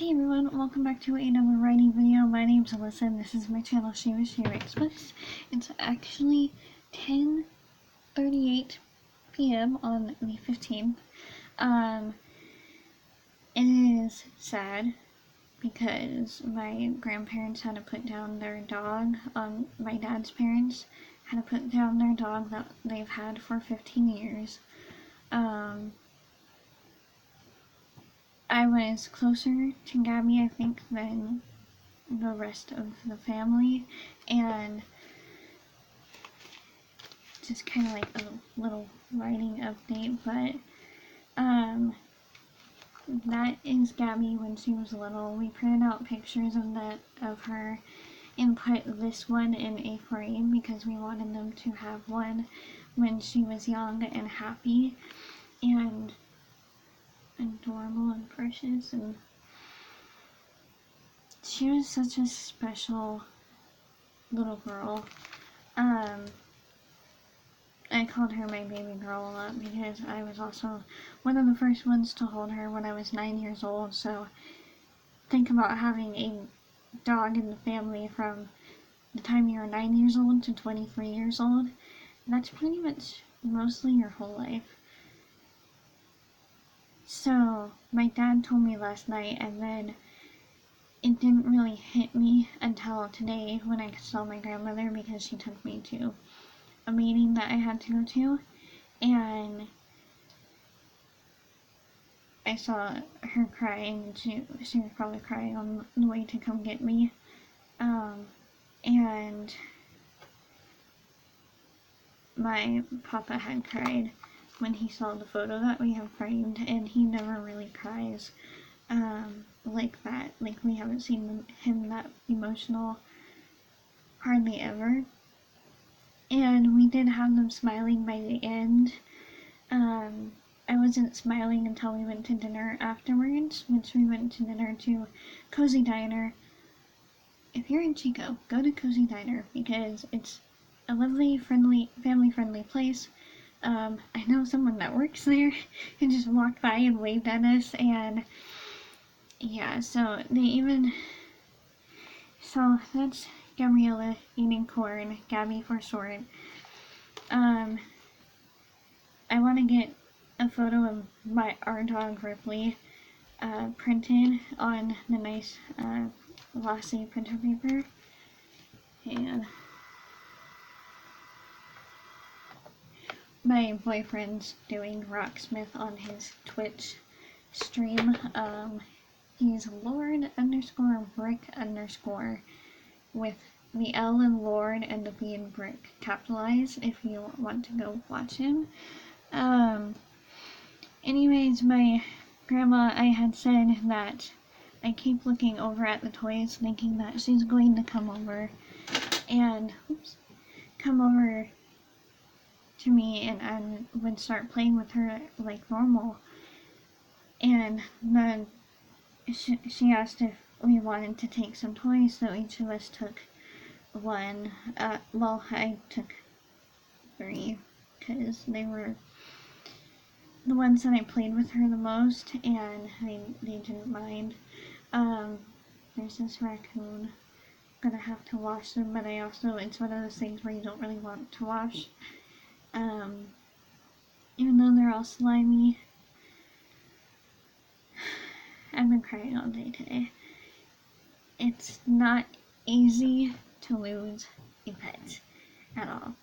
Hey everyone, welcome back to another writing video. My name's Alyssa and this is my channel, She Writes Books. It's actually 10:38 p.m. on the 15th. It is sad because my grandparents had to put down their dog. My dad's parents had to put down their dog that they've had for 15 years. I was closer to Gabby, I think, than the rest of the family, and just kind of like a little writing update, but that is Gabby when she was little. We printed out pictures of her and put this one in a frame because we wanted them to have one when she was young and happy and adorable and precious, and she was such a special little girl. I called her my baby girl a lot because I was also one of the first ones to hold her when I was 9 years old, so think about having a dog in the family from the time you were 9 years old to 23 years old. That's pretty much mostly your whole life. So my dad told me last night, and then it didn't really hit me until today when I saw my grandmother, because she took me to a meeting that I had to go to, and I saw her crying, and she was probably crying on the way to come get me, and my papa had cried when he saw the photo that we have framed, and he never really cries like that. Like, we haven't seen him that emotional hardly ever. And we did have them smiling by the end. I wasn't smiling until we went to dinner afterwards, which we went to dinner to Cozy Diner. If you're in Chico, go to Cozy Diner because it's a lovely, friendly, family-friendly place. I know someone that works there who just walked by and waved at us, and yeah, so that's Gabriella eating corn, Gabby for short. I want to get a photo of our dog Ripley printed on the nice glossy printer paper, and my boyfriend's doing Rocksmith on his Twitch stream. He's Lord_Brick_ with the L in Lord and the B in Brick capitalized if you want to go watch him. Anyways, my grandma, I had said that I keep looking over at the toys thinking that she's going to come over to me and I would start playing with her like normal. And then she asked if we wanted to take some toys, so each of us took one. Well, I took 3 because they were the ones that I played with her the most, and they didn't mind. There's this raccoon. I'm gonna have to wash them, but it's one of those things where you don't really want to wash. Even though they're all slimy. I've been crying all day today. It's not easy to lose a pet at all.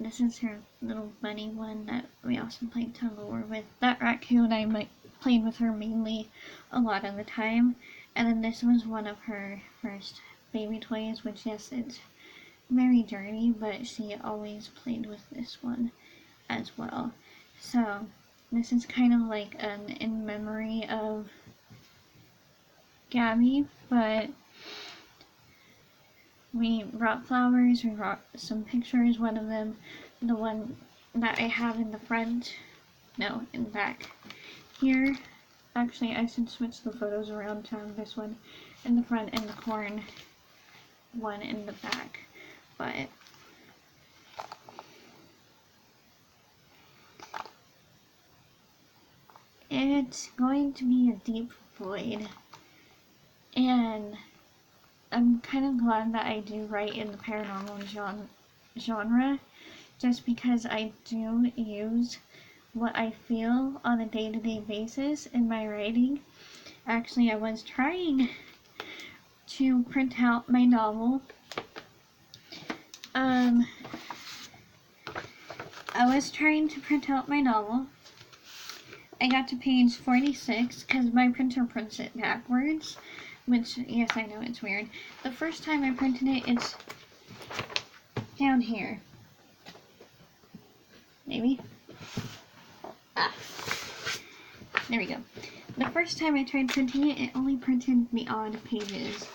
This is her little bunny one that we also played tug of war with. That raccoon I played with her mainly a lot of the time. And then this was one of her first baby toys, which, yes, it's very dirty, but she always played with this one as well. So this is kind of like an in memory of Gabby, but we brought flowers, we brought some pictures. One of them, the one that I have in the front, no, in the back here. Actually, I should switch the photos around to have this one in the front and the corn one in the back, but It's going to be a deep void, and I'm kind of glad that I do write in the paranormal genre, just because I do use what I feel on a day-to-day basis in my writing. Actually, I was trying to print out my novel. I got to page 46 because my printer prints it backwards, which, yes, I know it's weird. The first time I printed it, it's down here. Maybe? Ah. There we go. The first time I tried printing it, it only printed the odd pages.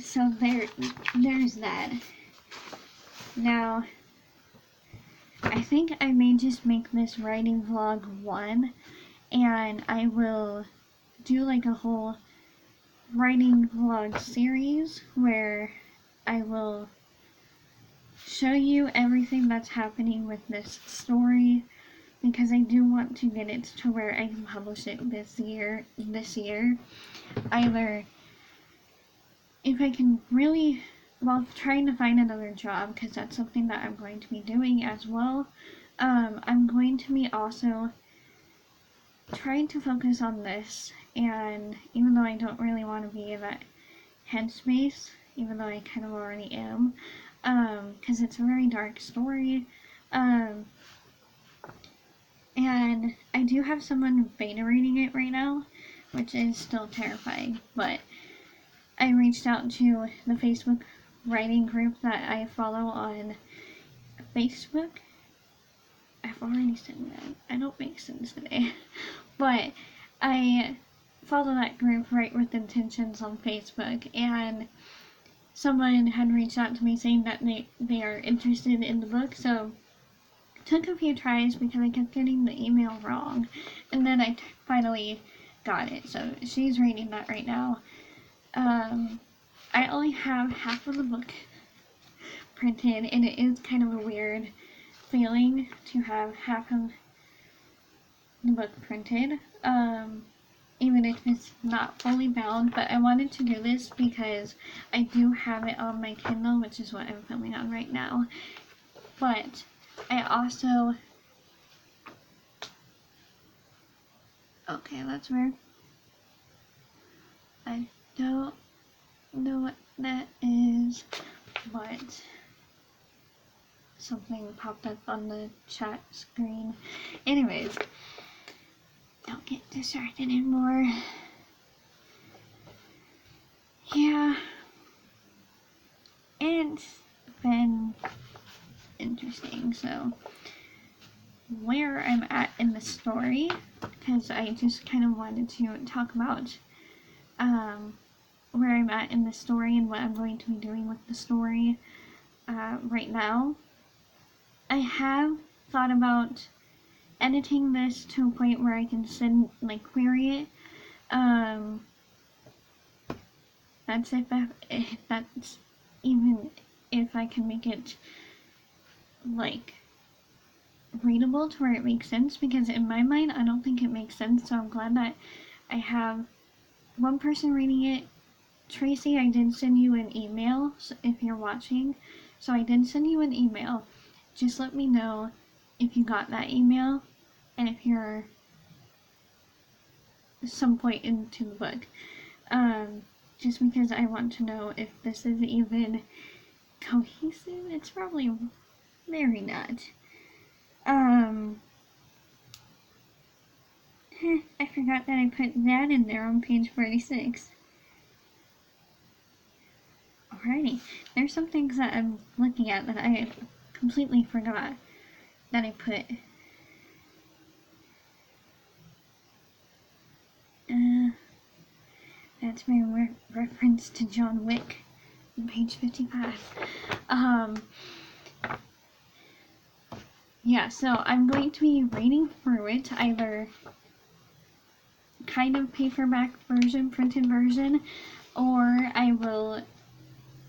So there's that. Now, I think I may just make this writing vlog 1, and I will do like a whole writing vlog series where I will show you everything that's happening with this story, because I do want to get it to where I can publish it this year. Either if I can really, well, trying to find another job, because that's something that I'm going to be doing as well. I'm going to be also trying to focus on this, and even though I don't really want to be in that headspace, even though I kind of already am, because it's a very dark story, and I do have someone beta reading it right now, which is still terrifying, but I reached out to the Facebook writing group that I follow on Facebook. I've already said that. I don't make sense today. But I follow that group, Write with Intentions, on Facebook, and someone had reached out to me saying that they are interested in the book, so it took a few tries because I kept getting the email wrong, and then I finally got it, so she's reading that right now. I only have half of the book printed, and it is kind of a weird feeling to have half of the book printed, even if it's not fully bound, but I wanted to do this because I do have it on my Kindle, which is what I'm filming on right now, but I also, okay, that's weird. I don't know what that is, but something popped up on the chat screen. Anyways, don't get distracted anymore. Yeah, it's been interesting. So, where I'm at in the story, because I just kind of wanted to talk about where I'm at in the story and what I'm going to be doing with the story right now. I have thought about editing this to a point where I can query it. That's that's even if I can make it readable to where it makes sense, because in my mind I don't think it makes sense, so I'm glad that I have one person reading it. Tracy, I did send you an email, so if you're watching, so I did send you an email. Just let me know if you got that email and if you're some point into the book. Just because I want to know if this is even cohesive. It's probably very not. I forgot that I put that in there on page 46. Alrighty, there's some things that I'm looking at that I completely forgot that I put. That's my reference to John Wick on page 55. Yeah, so I'm going to be reading through it, either kind of paperback version, printed version, or I will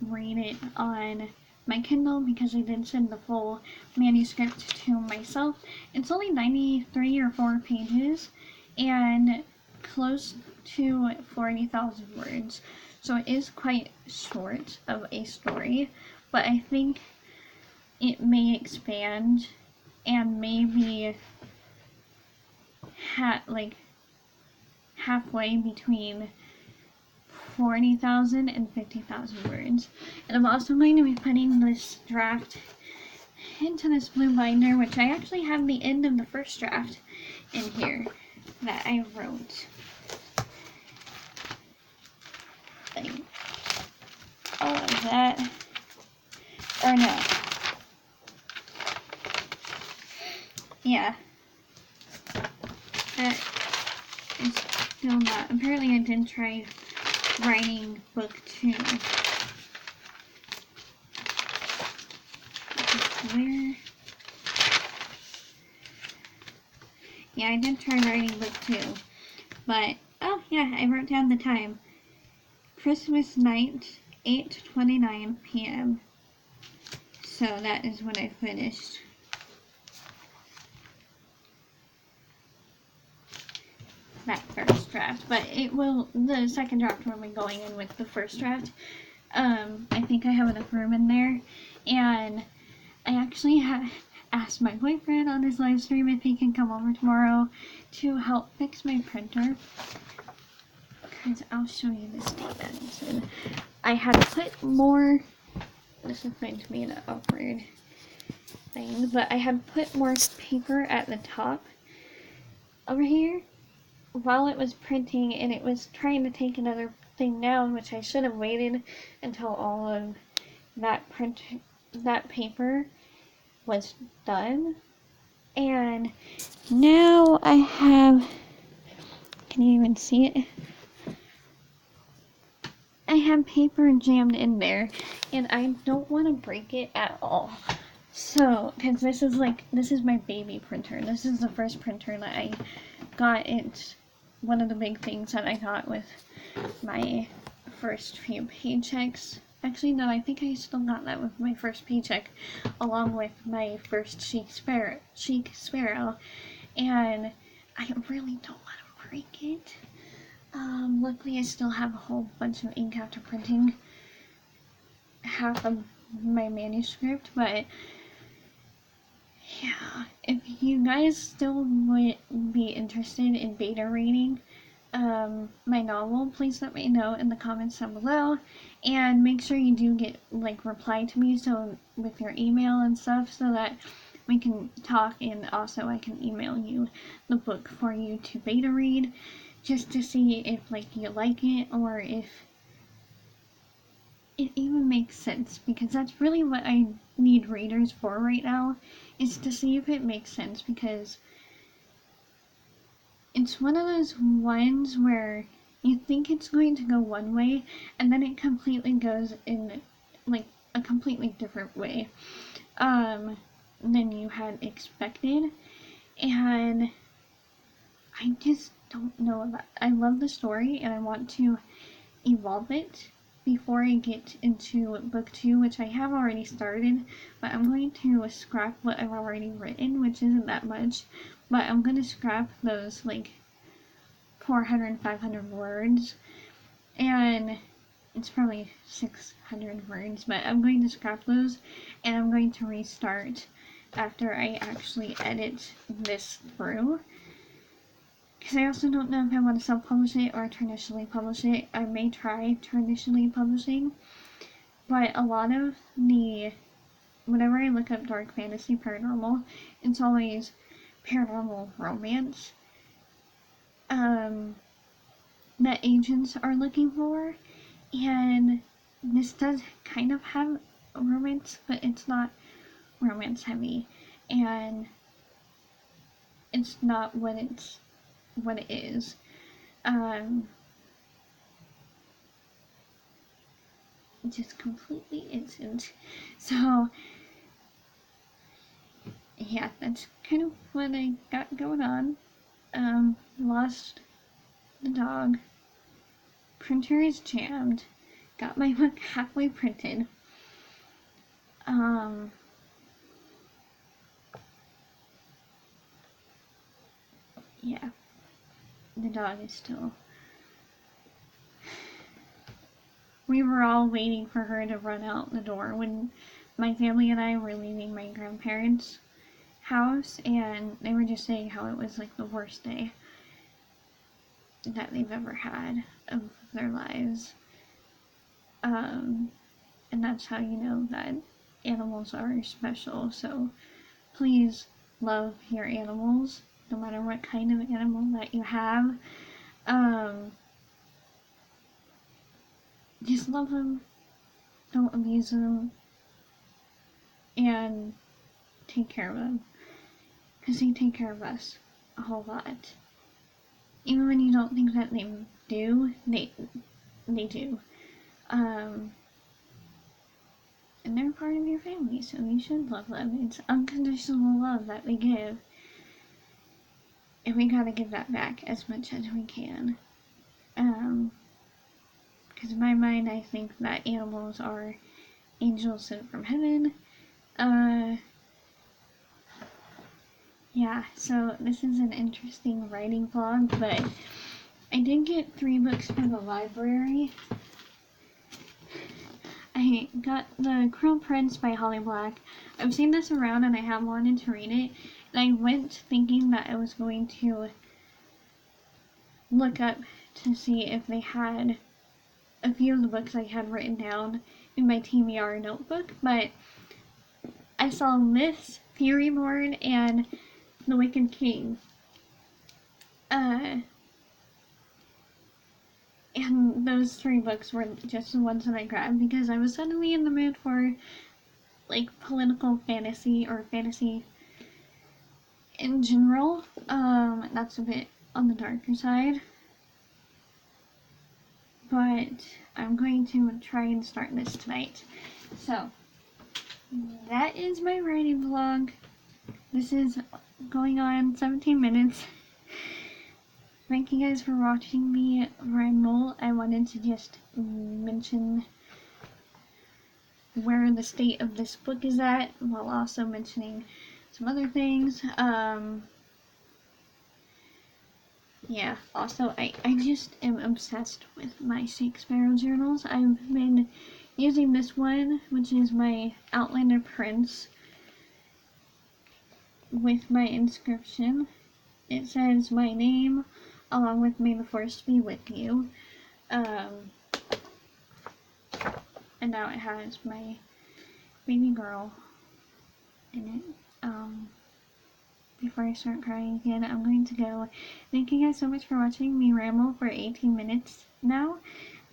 read it on my Kindle because I did send the full manuscript to myself. It's only 93 or 4 pages and close to 40,000 words. So it is quite short of a story, but I think it may expand and maybe halfway between 40,000 and 50,000 words. And I'm also going to be putting this draft into this blue binder, which I actually have the end of the first draft in here that I wrote. Like, all of that. Or no. Yeah. That is still not. Apparently I did try writing book 2. Where? Yeah, I did try writing book 2. But, oh yeah, I wrote down the time. Christmas night, 8:29 p.m. So that is when I finished. That first draft, but the second draft will be going in with the first draft. I think I have enough room in there, and I actually asked my boyfriend on his live stream if he can come over tomorrow to help fix my printer, because I'll show you this data. I had put more, this is going to be an awkward thing, but I had put more paper at the top over here while it was printing, and it was trying to take another thing down, which I should have waited until all of that paper was done. And now I have, can you even see it? I have paper jammed in there, and I don't want to break it at all. So, because this is my baby printer. This is the first printer that I got. It's one of the big things that I got with my first few paychecks. Actually, no, I think I still got that with my first paycheck, along with my first Chic Sparrow, and I really don't want to break it. Luckily I still have a whole bunch of ink after printing half of my manuscript, but yeah, if you guys still would be interested in beta reading my novel, please let me know in the comments down below, and make sure you do get reply to me with your email and stuff, so that we can talk, and also I can email you the book for you to beta read, just to see if you like it, or if it even makes sense, because that's really what I need readers for right now, is to see if it makes sense, because it's one of those ones where you think it's going to go one way, and then it completely goes in a completely different way than you had expected, and I just don't know about. I love the story, and I want to evolve it before I get into book 2, which I have already started, but I'm going to scrap what I've already written, which isn't that much, but I'm going to scrap those 400, 500 words, and it's probably 600 words, but I'm going to scrap those, and I'm going to restart after I actually edit this through. Because I also don't know if I want to self-publish it or traditionally publish it. I may try traditionally publishing, but a lot of whenever I look up dark fantasy paranormal, it's always paranormal romance that agents are looking for, and this does kind of have romance, but it's not romance heavy, and it's not what it is. Just completely isn't. So yeah, that's kind of what I got going on. Lost the dog. Printer is jammed. Got my book halfway printed. Um, yeah, the dog is still. We were all waiting for her to run out the door when my family and I were leaving my grandparents' house, and they were just saying how it was like the worst day that they've ever had of their lives. And that's how you know that animals are special. So please love your animals, no matter what kind of animal that you have. Just love them, don't abuse them, and take care of them. Because they take care of us a whole lot. Even when you don't think that they do, they do. And they're part of your family, so you should love them. It's unconditional love that we give. And we gotta give that back as much as we can. Because in my mind, I think that animals are angels sent from heaven. Yeah, so this is an interesting writing vlog, but I did get 3 books from the library. I got The Cruel Prince by Holly Black. I've seen this around and I have wanted to read it. And I went thinking that I was going to look up to see if they had a few of the books I had written down in my TBR notebook, but I saw this, Furyborn, and The Wicked King. And those 3 books were just the ones that I grabbed because I was suddenly in the mood for like political fantasy or fantasy in general. That's a bit on the darker side. But I'm going to try and start this tonight. So, that is my writing vlog. This is going on 17 minutes. Thank you guys for watching me ramble. I wanted to just mention where the state of this book is at, while also mentioning some other things. Yeah, also, I just am obsessed with my Shakespeare journals. I've been using this one, which is my Outlander Prince, with my inscription. It says my name, along with May the Force be with you. And now it has my baby girl in it. Before I start crying again, I'm going to go. Thank you guys so much for watching me ramble for 18 minutes now.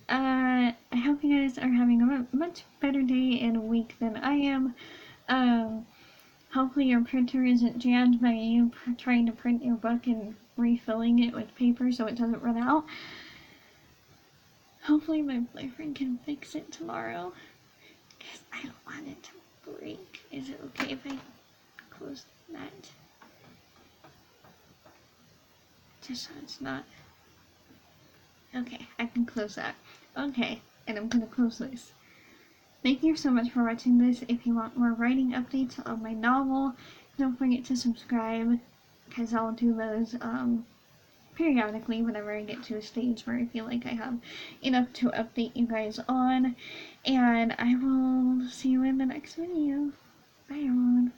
I hope you guys are having a much better day and week than I am. Hopefully your printer isn't jammed by you trying to print your book and refilling it with paper so it doesn't run out. Hopefully my boyfriend can fix it tomorrow, because I don't want it to break. Is it okay if I close that? Just so it's not... Okay, I can close that. Okay, and I'm gonna close this. Thank you so much for watching this. If you want more writing updates on my novel, don't forget to subscribe, because I'll do those periodically whenever I get to a stage where I feel like I have enough to update you guys on. And I will see you in the next video. Bye everyone.